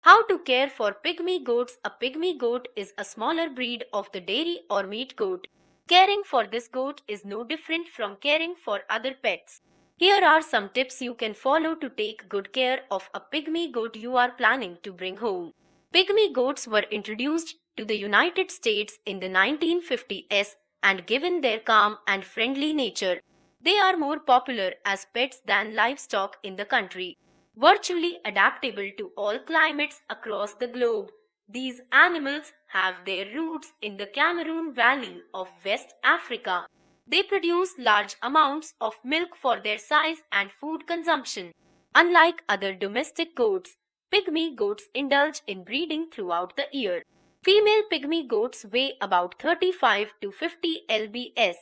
How to care for pygmy goats? A pygmy goat is a smaller breed of the dairy or meat goat. Caring for this goat is no different from caring for other pets. Here are some tips you can follow to take good care of a pygmy goat you are planning to bring home. Pygmy goats were introduced to the United States in the 1950s and given their calm and friendly nature, they are more popular as pets than livestock in the country. Virtually adaptable to all climates across the globe, these animals have their roots in the Cameroon Valley of West Africa. They produce large amounts of milk for their size and food consumption. Unlike other domestic goats, pygmy goats indulge in breeding throughout the year. Female pygmy goats weigh about 35 to 50 lbs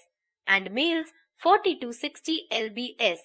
and males 40 to 60 lbs.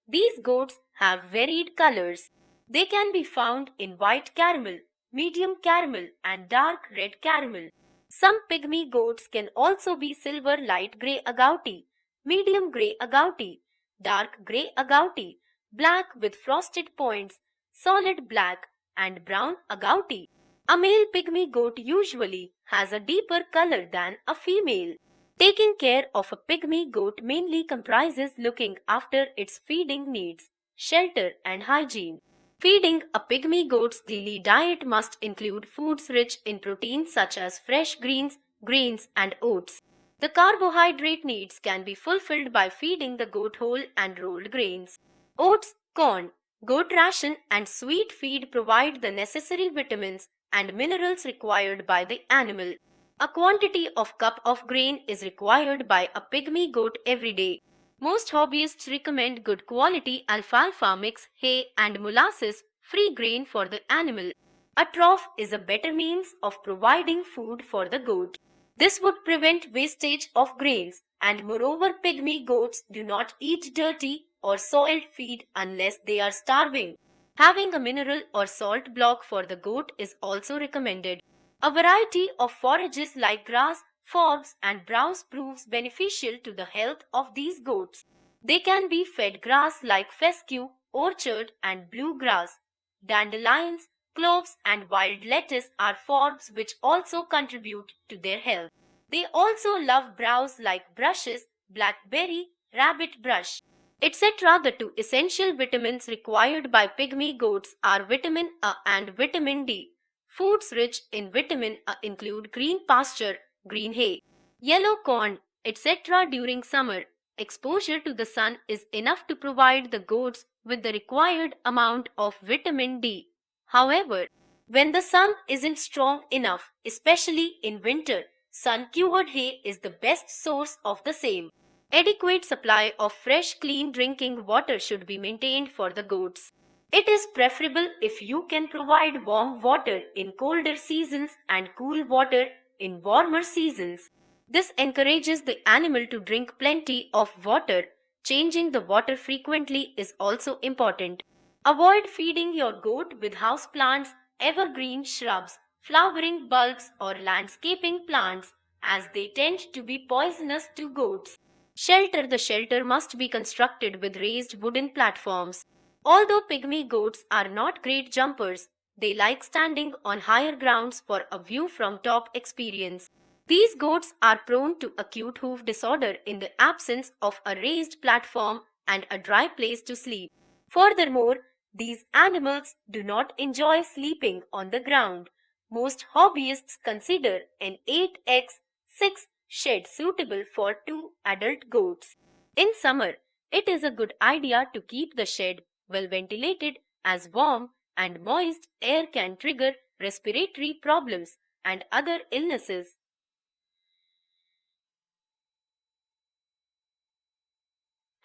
These goats have varied colors. They can be found in white caramel, medium caramel, and dark red caramel. Some pygmy goats can also be silver light grey agouti, medium grey agouti, dark grey agouti, black with frosted points, solid black, and brown agouti. A male pygmy goat usually has a deeper color than a female. Taking care of a pygmy goat mainly comprises looking after its feeding needs, shelter, and hygiene. Feeding a pygmy goat's daily diet must include foods rich in proteins such as fresh greens, grains, and oats. The carbohydrate needs can be fulfilled by feeding the goat whole and rolled grains. Oats, corn, goat ration, and sweet feed provide the necessary vitamins and minerals required by the animal. A quantity of cup of grain is required by a pygmy goat every day. Most hobbyists recommend good quality alfalfa mix, hay, and molasses-free grain for the animal. A trough is a better means of providing food for the goat. This would prevent wastage of grains, and moreover, pygmy goats do not eat dirty or soiled feed unless they are starving. Having a mineral or salt block for the goat is also recommended. A variety of forages like grass, forbs, and browse proves beneficial to the health of these goats. They can be fed grass like fescue, orchard, and bluegrass. Dandelions, cloves, and wild lettuce are forbs which also contribute to their health. They also love browse like brushes, blackberry, rabbit brush, etc. The two essential vitamins required by pygmy goats are vitamin A and vitamin D. Foods rich in vitamin A include green pasture, green hay, yellow corn, etc. During summer, exposure to the sun is enough to provide the goats with the required amount of vitamin D. However, when the sun isn't strong enough, especially in winter, sun-cured hay is the best source of the same. Adequate supply of fresh, clean drinking water should be maintained for the goats. It is preferable if you can provide warm water in colder seasons and cool water in warmer seasons. This encourages the animal to drink plenty of water. Changing the water frequently is also important. Avoid feeding your goat with houseplants, evergreen shrubs, flowering bulbs, or landscaping plants, as they tend to be poisonous to goats. Shelter. The shelter must be constructed with raised wooden platforms. Although pygmy goats are not great jumpers, they like standing on higher grounds for a view from top experience. These goats are prone to acute hoof disorder in the absence of a raised platform and a dry place to sleep. Furthermore, these animals do not enjoy sleeping on the ground. Most hobbyists consider an 8x6 shed suitable for 2 adult goats. In summer, it is a good idea to keep the shed well ventilated, as warm and moist air can trigger respiratory problems and other illnesses.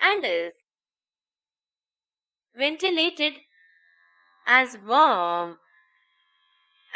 And is ventilated as warm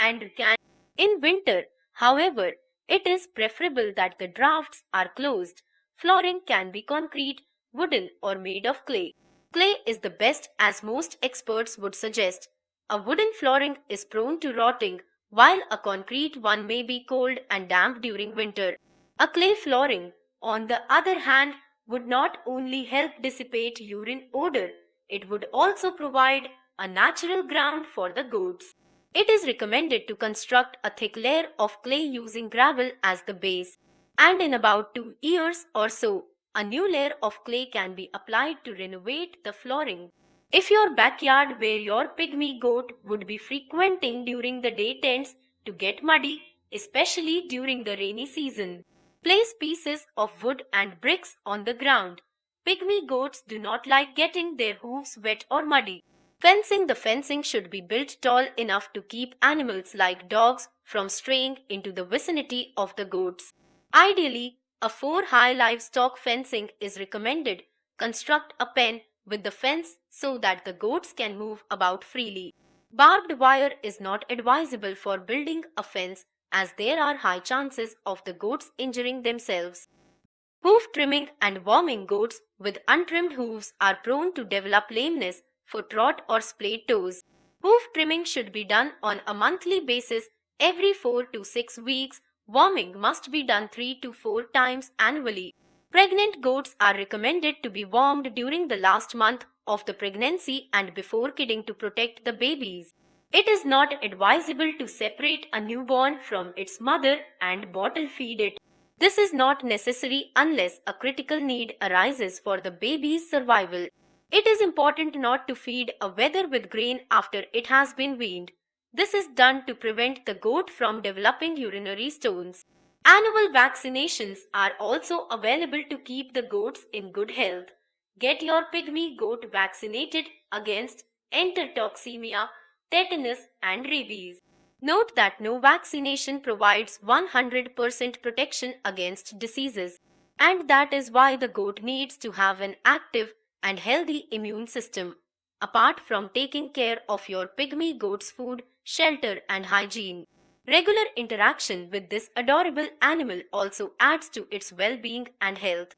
and can in winter. However, it is preferable that the drafts are closed. Flooring can be concrete, wooden, or made of clay. Clay is the best, as most experts would suggest. A wooden flooring is prone to rotting, while a concrete one may be cold and damp during winter. A clay flooring, on the other hand, would not only help dissipate urine odor, it would also provide a natural ground for the goats. It is recommended to construct a thick layer of clay using gravel as the base, and in about 2 years or so, a new layer of clay can be applied to renovate the flooring. If your backyard where your pygmy goat would be frequenting during the day tends to get muddy, especially during the rainy season, place pieces of wood and bricks on the ground. Pygmy goats do not like getting their hooves wet or muddy. Fencing. The fencing should be built tall enough to keep animals like dogs from straying into the vicinity of the goats. Ideally, a 4-high livestock fencing is recommended. Construct a pen with the fence so that the goats can move about freely. Barbed wire is not advisable for building a fence as there are high chances of the goats injuring themselves. Hoof trimming and worming. Goats with untrimmed hooves are prone to develop lameness, foot rot, or splayed toes. Hoof trimming should be done on a monthly basis every 4 to 6 weeks. Worming must be done 3 to 4 times annually. Pregnant goats are recommended to be wormed during the last month of the pregnancy and before kidding to protect the babies. It is not advisable to separate a newborn from its mother and bottle feed it. This is not necessary unless a critical need arises for the baby's survival. It is important not to feed a wether with grain after it has been weaned. This is done to prevent the goat from developing urinary stones. Annual vaccinations are also available to keep the goats in good health. Get your pygmy goat vaccinated against enterotoxemia, tetanus, and rabies. Note that no vaccination provides 100% protection against diseases, and that is why the goat needs to have an active and healthy immune system. Apart from taking care of your pygmy goat's food, shelter, and hygiene, regular interaction with this adorable animal also adds to its well-being and health.